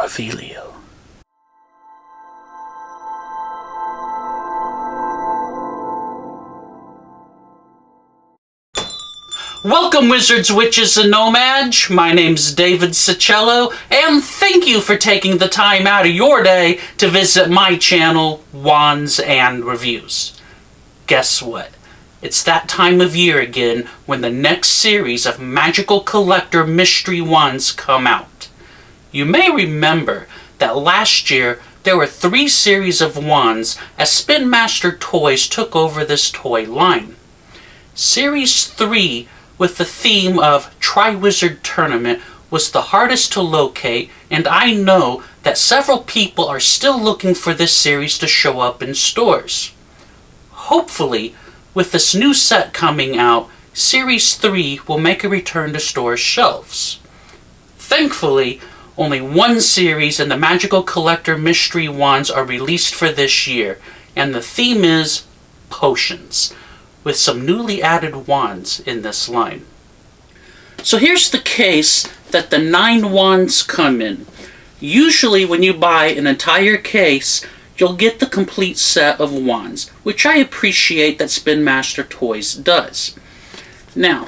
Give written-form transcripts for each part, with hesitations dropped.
Avilio. Welcome, wizards, witches, and nomads. My name's David Cicello, and thank you for taking the time out of your day to visit my channel, Wands and Reviews. Guess what? It's that time of year again when the next series of Magical Collector Mystery Wands come out. You may remember that last year there were 3 series of wands as Spin Master Toys took over this toy line. Series 3, with the theme of Triwizard Tournament, was the hardest to locate, and I know that several people are still looking for this series to show up in stores. Hopefully, with this new set coming out, Series 3 will make a return to store shelves. Thankfully, only 1 series in the Magical Collector Mystery Wands are released for this year, and the theme is Potions, with some newly added wands in this line. So here's the case that the 9 wands come in. Usually when you buy an entire case, you'll get the complete set of wands, which I appreciate that Spin Master Toys does. Now,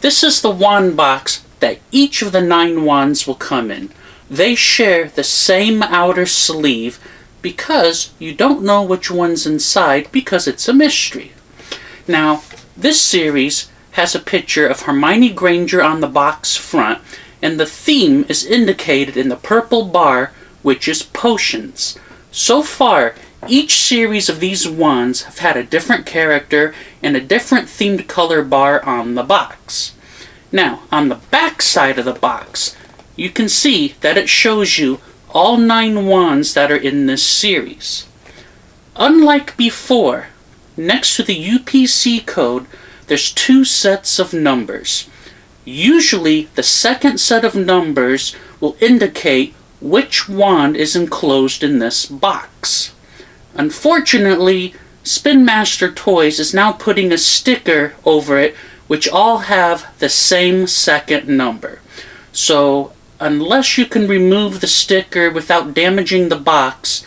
this is the wand box that each of the 9 wands will come in. They share the same outer sleeve because you don't know which one's inside because it's a mystery. Now, this series has a picture of Hermione Granger on the box front, and the theme is indicated in the purple bar, which is Potions. So far, each series of these wands have had a different character and a different themed color bar on the box. Now, on the back side of the box, you can see that it shows you all 9 wands that are in this series. Unlike before, next to the UPC code, there's 2 sets of numbers. Usually, the second set of numbers will indicate which wand is enclosed in this box. Unfortunately, Spin Master Toys is now putting a sticker over it, which all have the same second number. So, unless you can remove the sticker without damaging the box,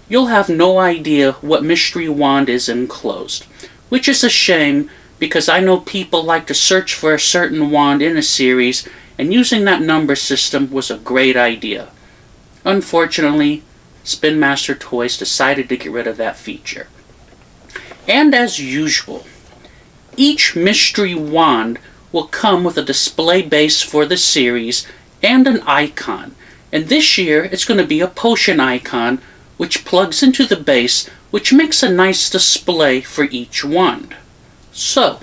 you'll have no idea what mystery wand is enclosed, which is a shame because I know people like to search for a certain wand in a series, and using that number system was a great idea. Unfortunately, Spin Master Toys decided to get rid of that feature. And as usual, each mystery wand will come with a display base for the series and an icon, and this year it's going to be a potion icon which plugs into the base, which makes a nice display for each wand. So,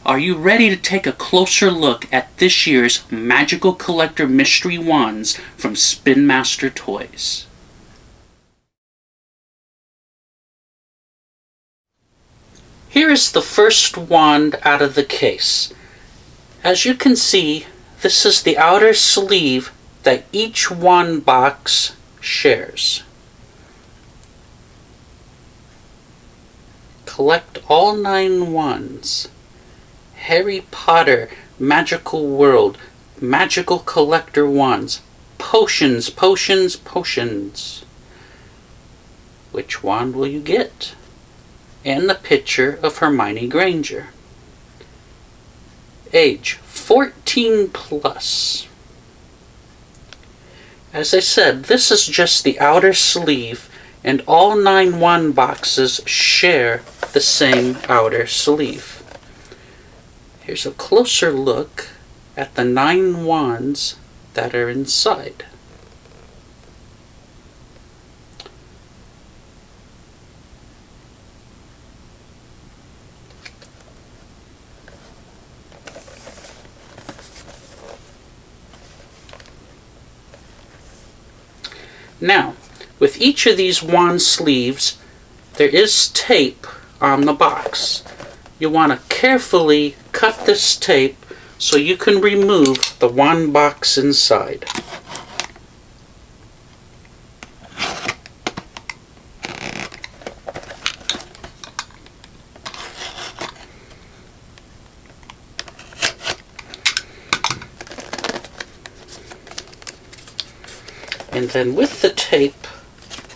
are you ready to take a closer look at this year's Magical Collector Mystery Wands from Spin Master Toys? Here is the first wand out of the case. As you can see, this is the outer sleeve that each wand box shares. Collect all 9 wands. Harry Potter, Magical World, Magical Collector Wands. Potions, potions, potions. Which wand will you get? And the picture of Hermione Granger. Age 14 plus. As I said, this is just the outer sleeve, and all 9 wand boxes share the same outer sleeve. Here's a closer look at the 9 wands that are inside. Now, with each of these wand sleeves, there is tape on the box. You want to carefully cut this tape so you can remove the wand box inside. And then with the tape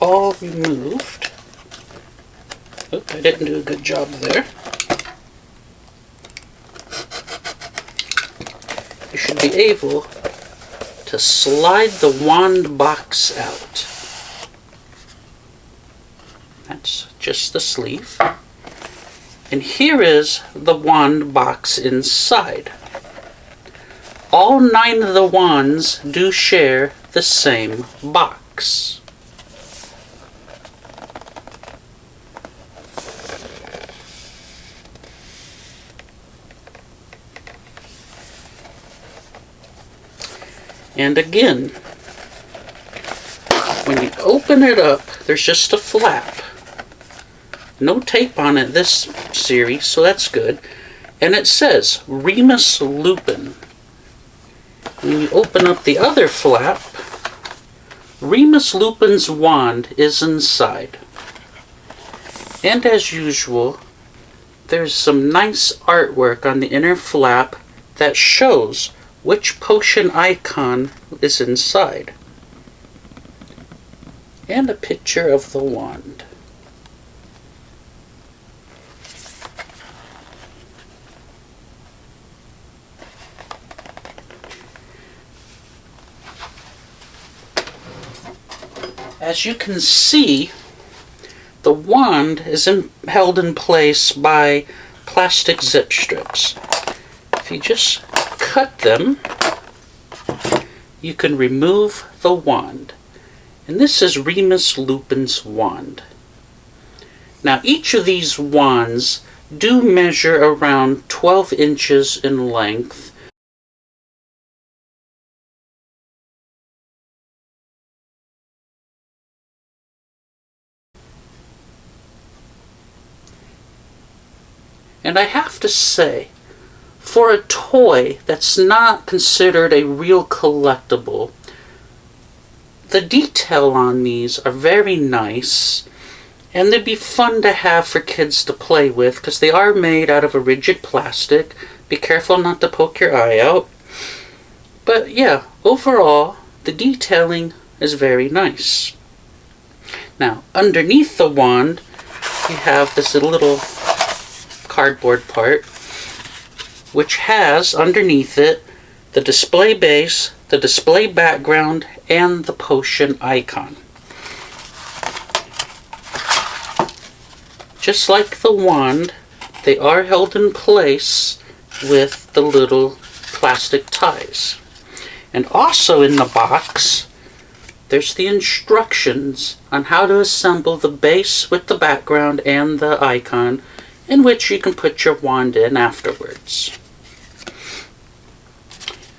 all removed, I didn't do a good job there. You should be able to slide the wand box out. That's just the sleeve. And here is the wand box inside. All 9 of the wands do share the same box. And again, when you open it up, there's just a flap. No tape on it this series, so that's good. And it says Remus Lupin. When you open up the other flap, Remus Lupin's wand is inside. And as usual, there's some nice artwork on the inner flap that shows which potion icon is inside. And a picture of the wand. As you can see, the wand is held in place by plastic zip strips. If you just cut them, you can remove the wand. And this is Remus Lupin's wand. Now each of these wands do measure around 12 inches in length. And I have to say, for a toy that's not considered a real collectible, the detail on these are very nice, and they'd be fun to have for kids to play with because they are made out of a rigid plastic. Be careful not to poke your eye out. But yeah, overall, the detailing is very nice. Now, underneath the wand, you have this little cardboard part, which has underneath it the display base, the display background, and the potion icon. Just like the wand, they are held in place with the little plastic ties. And also in the box, there's the instructions on how to assemble the base with the background and the icon, in which you can put your wand in afterwards.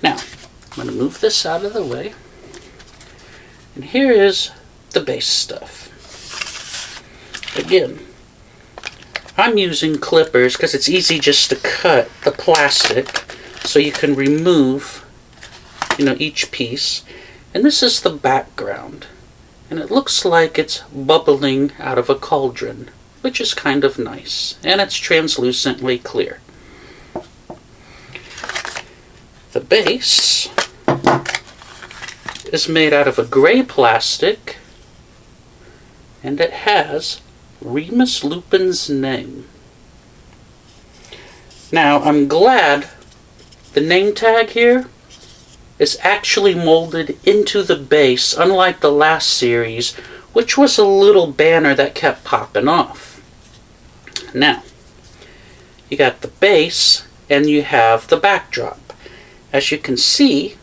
Now, I'm going to move this out of the way. And here is the base stuff. Again, I'm using clippers because it's easy just to cut the plastic so you can remove, each piece. And this is the background. And it looks like it's bubbling out of a cauldron, which is kind of nice. And it's translucently clear. The base is made out of a gray plastic, and it has Remus Lupin's name. Now, I'm glad the name tag here is actually molded into the base, unlike the last series, which was a little banner that kept popping off. Now, you got the base and you have the backdrop. As you can see,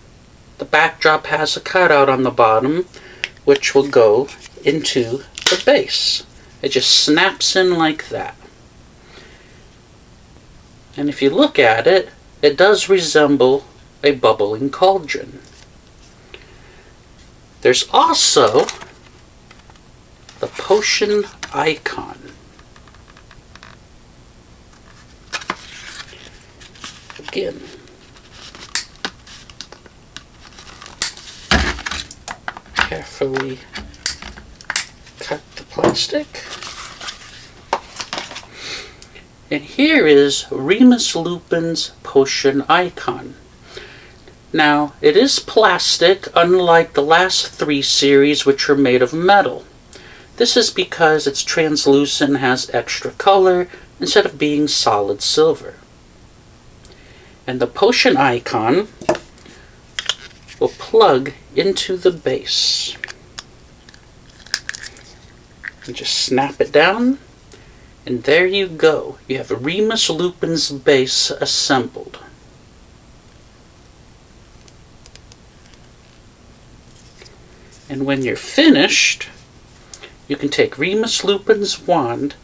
the backdrop has a cutout on the bottom, which will go into the base. It just snaps in like that. And if you look at it, it does resemble a bubbling cauldron. There's also the potion icon. Again, carefully cut the plastic. And here is Remus Lupin's potion icon. Now, it is plastic, unlike the last 3 series, which are made of metal. This is because it's translucent and has extra color instead of being solid silver. And the potion icon will plug into the base. And just snap it down, and there you go. You have Remus Lupin's base assembled. And when you're finished, you can take Remus Lupin's wand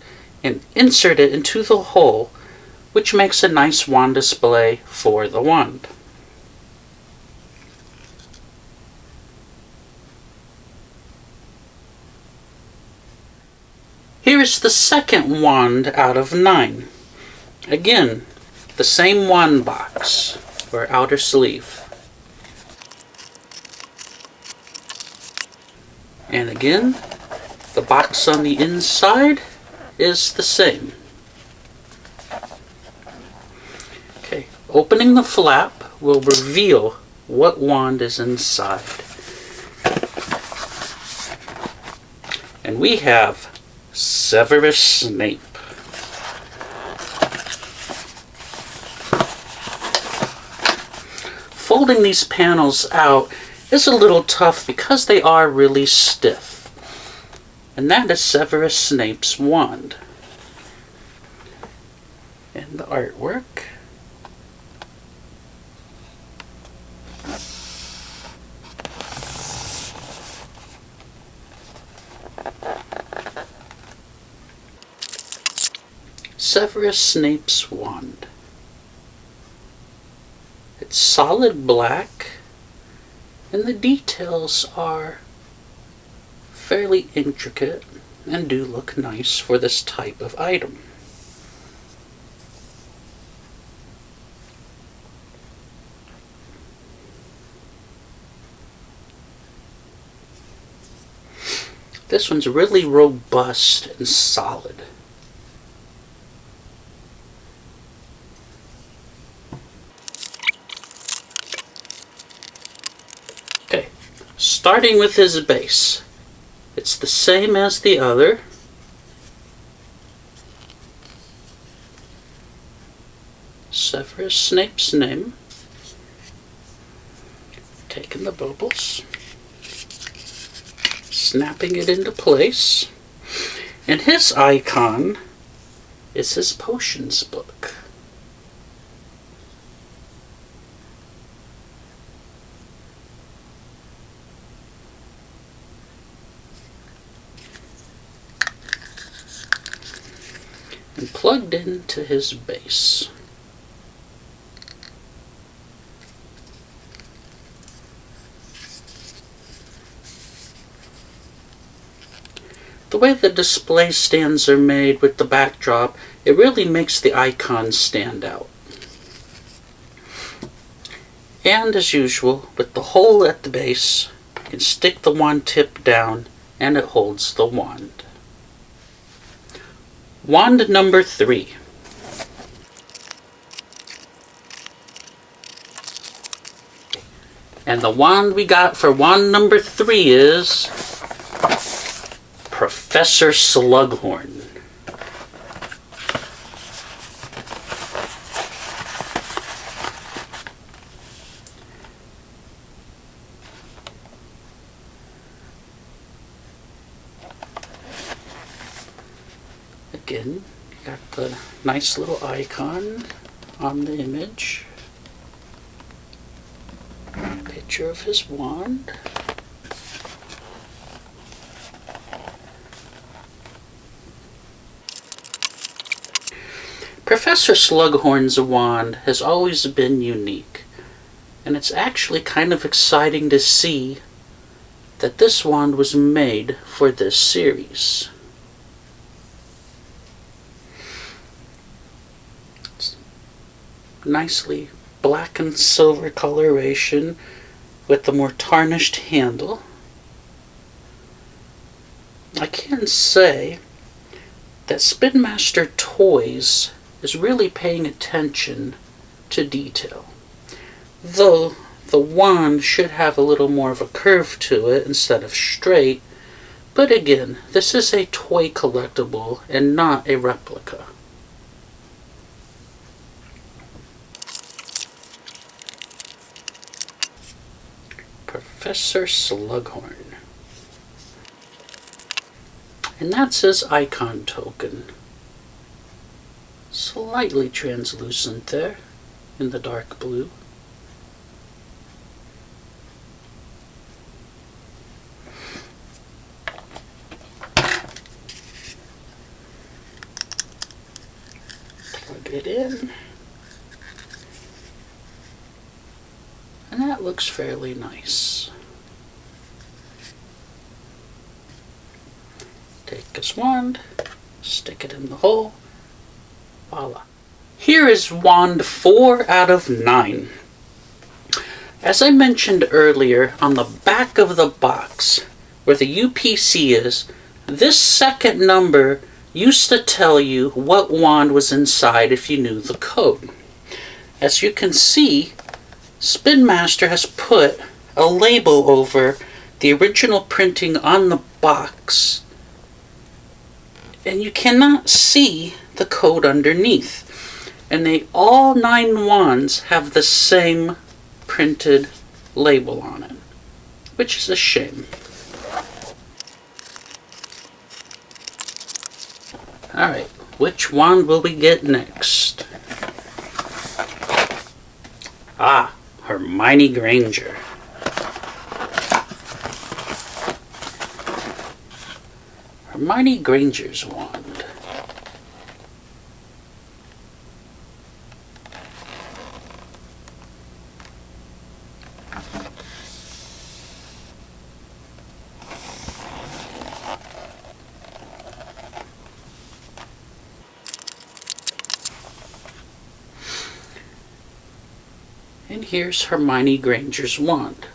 and insert it into the hole, which makes a nice wand display for the wand. Here is the second wand out of 9. Again, the same wand box or outer sleeve. And again, the box on the inside is the same. Okay, opening the flap will reveal what wand is inside. And we have Severus Snape. Folding these panels out is a little tough because they are really stiff. And that is Severus Snape's wand. And the artwork. Severus Snape's wand. It's solid black, and the details are fairly intricate and do look nice for this type of item. This one's really robust and solid. Okay, starting with his base. It's the same as the other. Severus Snape's name. Taking the bubbles, snapping it into place, and his icon is his potions book. And plugged into his base. The way the display stands are made with the backdrop, it really makes the icon stand out. And as usual, with the hole at the base, you can stick the wand tip down and it holds the wand. Wand number 3. And the wand we got for wand number 3 is Professor Slughorn. Again, you got the nice little icon on the image. Picture of his wand. Professor Slughorn's wand has always been unique, and it's actually kind of exciting to see that this wand was made for this series. It's nicely black and silver coloration with the more tarnished handle. I can say that Spin Master Toys is really paying attention to detail, though the wand should have a little more of a curve to it instead of straight. But again, this is a toy collectible and not a replica. Professor Slughorn. And that's his icon token. Slightly translucent there in the dark blue. Plug it in. And that looks fairly nice. Take this wand, stick it in the hole, voila. Here is wand 4 out of 9. As I mentioned earlier, on the back of the box, where the UPC is, this second number used to tell you what wand was inside if you knew the code. As you can see, Spin Master has put a label over the original printing on the box, and you cannot see the code underneath. And all 9 wands have the same printed label on it, which is a shame. Alright, which wand will we get next? Ah, Hermione Granger. Hermione Granger's wand. And here's Hermione Granger's wand.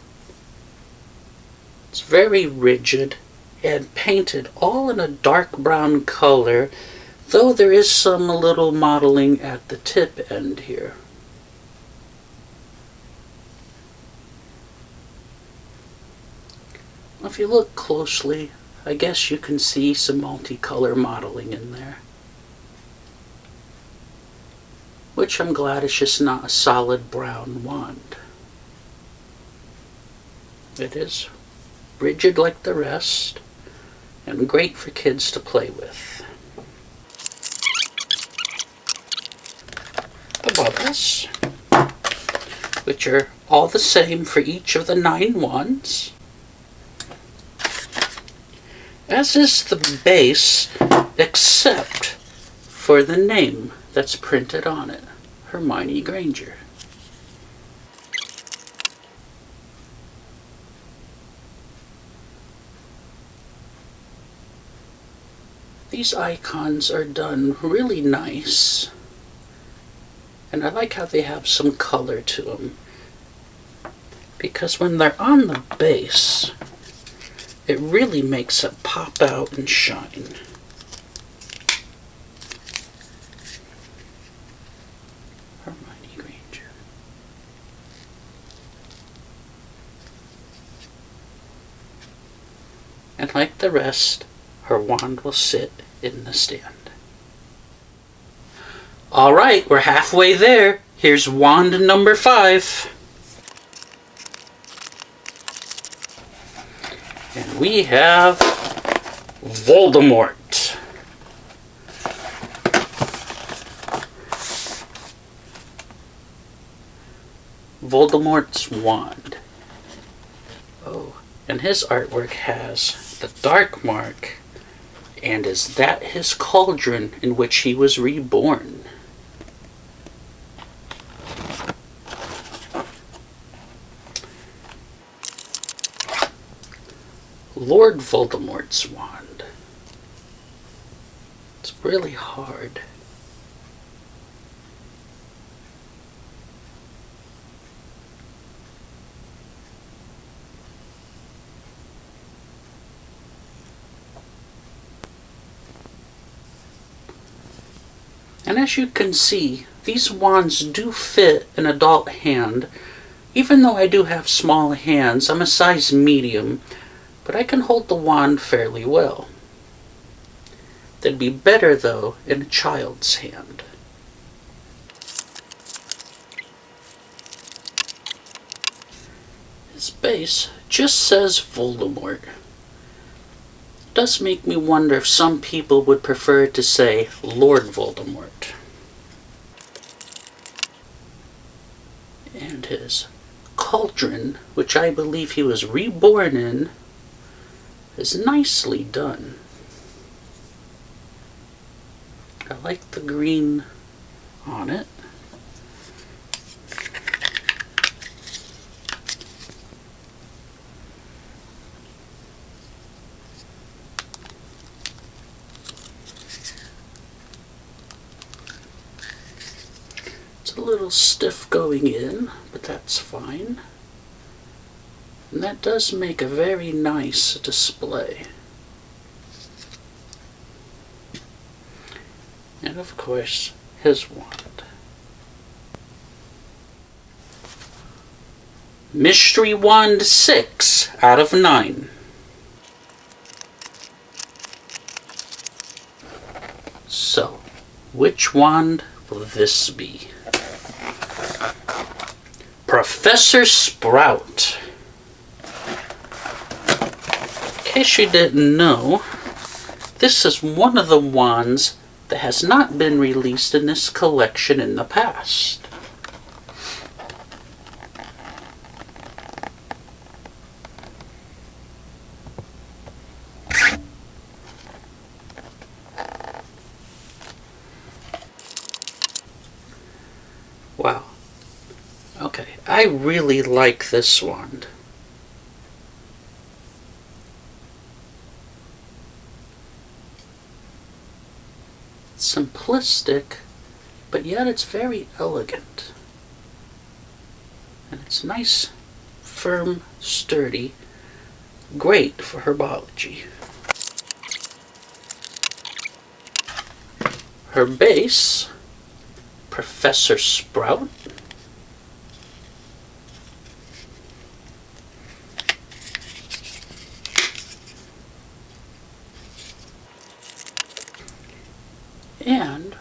It's very rigid and painted all in a dark brown color, though there is some little modeling at the tip end here. If you look closely, I guess you can see some multicolor modeling in there, which I'm glad is just not a solid brown wand. It is rigid like the rest, and great for kids to play with. The bubbles, which are all the same for each of the 9 wands, as is the base, except for the name that's printed on it, Hermione Granger. These icons are done really nice, and I like how they have some color to them, because when they're on the base, it really makes it pop out and shine. Hermione Granger. And like the rest, her wand will sit in the stand. Alright, we're halfway there. Here's wand number 5. And we have Voldemort. Voldemort's wand. Oh, and his artwork has the dark mark. And is that his cauldron in which he was reborn? Lord Voldemort's wand. It's really hard. And as you can see, these wands do fit an adult hand, Even though I do have small hands, I'm a size medium, but I can hold the wand fairly well. That'd be better, though, in a child's hand. His base just says Voldemort. It does make me wonder if some people would prefer to say Lord Voldemort. And his cauldron, which I believe he was reborn in, is nicely done. I like the green on it. It's a little stiff going in, but that's fine. And that does make a very nice display. And of course, his wand. Mystery Wand 6 out of 9. So, which wand will this be? Professor Sprout. In case you didn't know, this is one of the wands that has not been released in this collection in the past. Wow. Okay, I really like this wand. Simplistic, but yet it's very elegant. And it's nice, firm, sturdy, great for herbology. Her base, Professor Sprout. And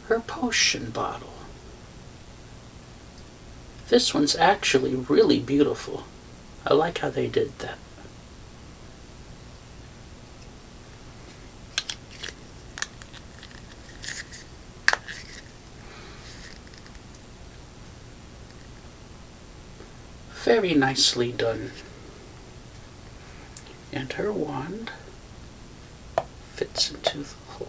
her potion bottle. This one's actually really beautiful. I like how they did that. Very nicely done. And her wand fits into the hole.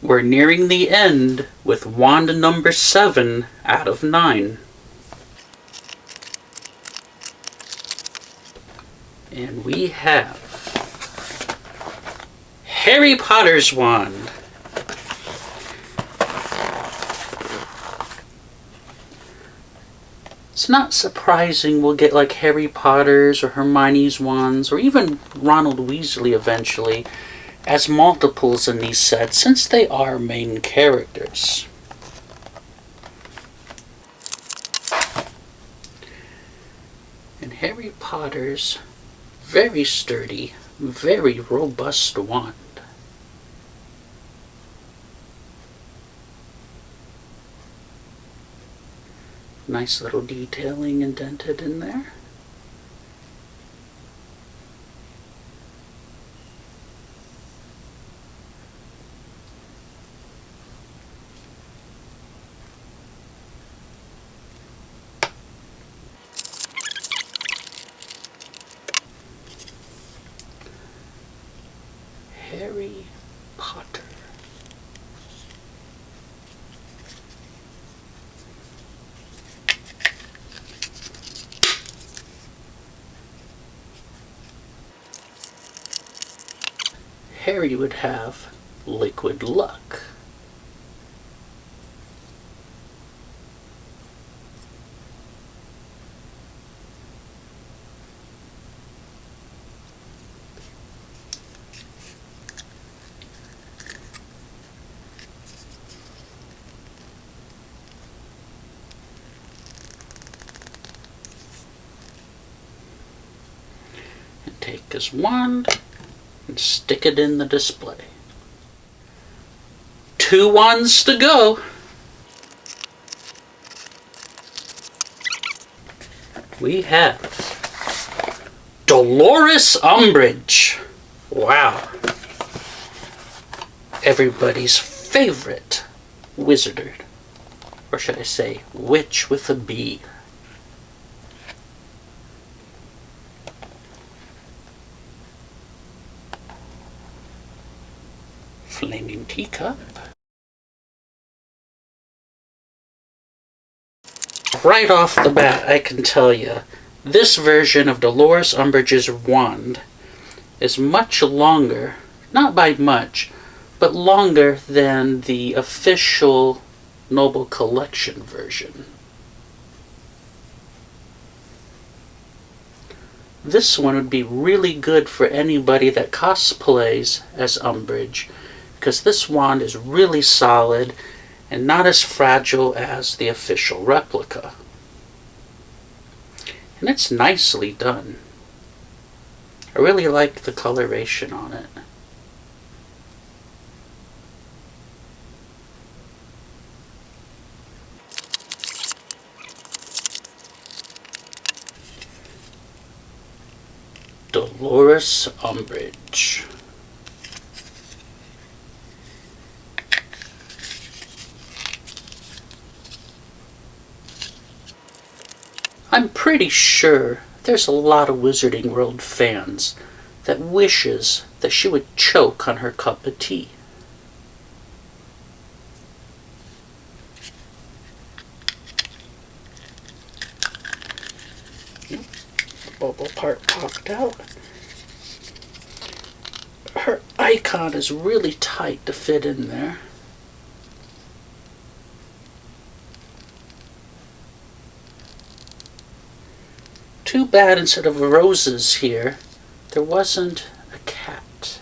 We're nearing the end with wand number 7 out of 9. And we have Harry Potter's wand. It's not surprising we'll get like Harry Potter's or Hermione's wands, or even Ronald Weasley eventually, as multiples in these sets, since they are main characters. And Harry Potter's very sturdy, very robust wand. Nice little detailing indented in there. Harry Potter. Harry would have Liquid Luck. take his wand and stick it in the display. 2 wands to go. We have Dolores Umbridge. Wow. Everybody's favorite wizard. Or should I say, witch with a B. Flaming teacup. Right off the bat, I can tell you, this version of Dolores Umbridge's wand is much longer, not by much, but longer than the official Noble Collection version. This one would be really good for anybody that cosplays as Umbridge, because this wand is really solid and not as fragile as the official replica. And it's nicely done. I really like the coloration on it. Dolores Umbridge. I'm pretty sure there's a lot of Wizarding World fans that wishes that she would choke on her cup of tea. The bubble part popped out. Her icon is really tight to fit in there. Too bad instead of roses here, there wasn't a cat.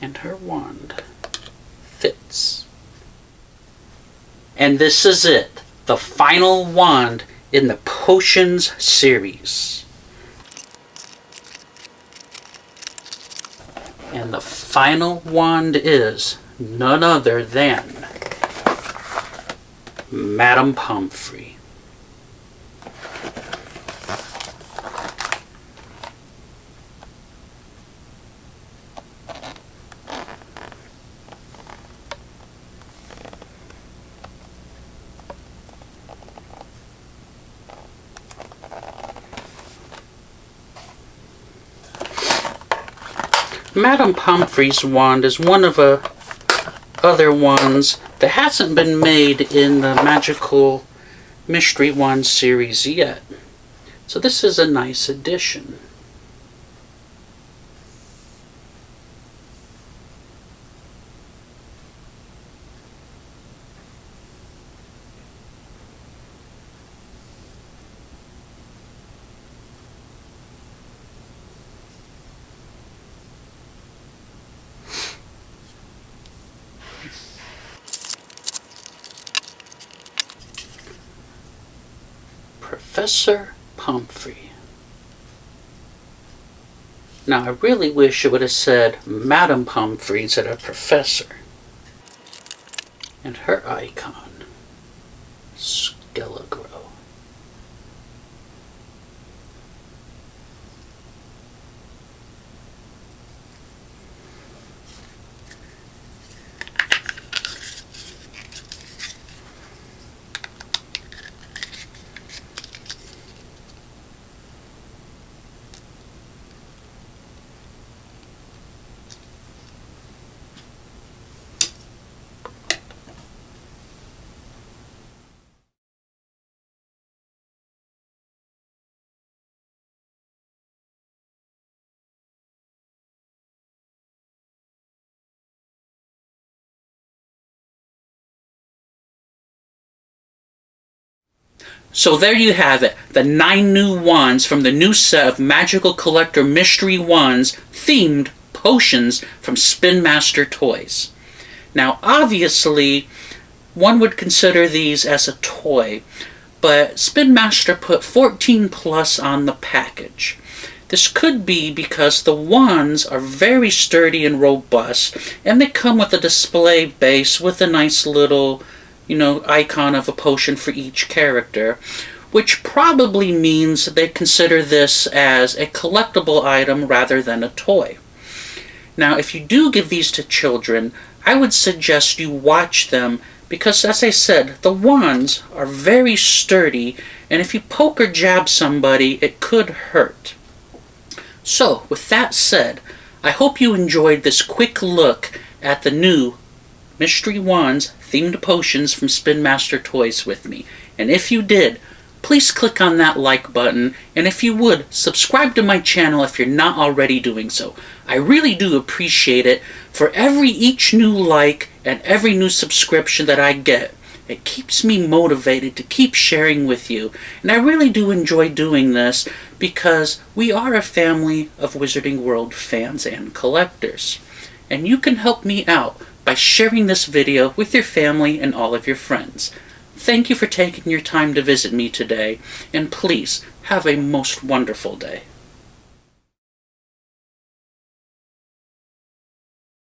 And her wand fits. And this is it, the final wand in the Potions series. And the final wand is none other than Madame Pomfrey. Madame Pomfrey's wand is one of other wands that hasn't been made in the Magical Mystery Wand series yet. So this is a nice addition. Professor Pomfrey. Now, I really wish it would have said Madame Pomfrey instead of Professor. And her icon, Skele-Gro. So there you have it, the 9 new wands from the new set of Magical Collector Mystery Wands themed potions from Spin Master Toys. Now obviously, one would consider these as a toy, but Spin Master put 14 plus on the package. This could be because the ones are very sturdy and robust, and they come with a display base with a nice little, icon of a potion for each character, which probably means they consider this as a collectible item rather than a toy. Now, if you do give these to children, I would suggest you watch them because, as I said, the wands are very sturdy, and if you poke or jab somebody, it could hurt. So, with that said, I hope you enjoyed this quick look at the new Mystery Wands themed potions from Spin Master Toys with me. And if you did, please click on that like button, and if you would, subscribe to my channel if you're not already doing so. I really do appreciate it. For each new like and every new subscription that I get, it keeps me motivated to keep sharing with you. And I really do enjoy doing this because we are a family of Wizarding World fans and collectors. And you can help me out by sharing this video with your family and all of your friends. Thank you for taking your time to visit me today, and please have a most wonderful day.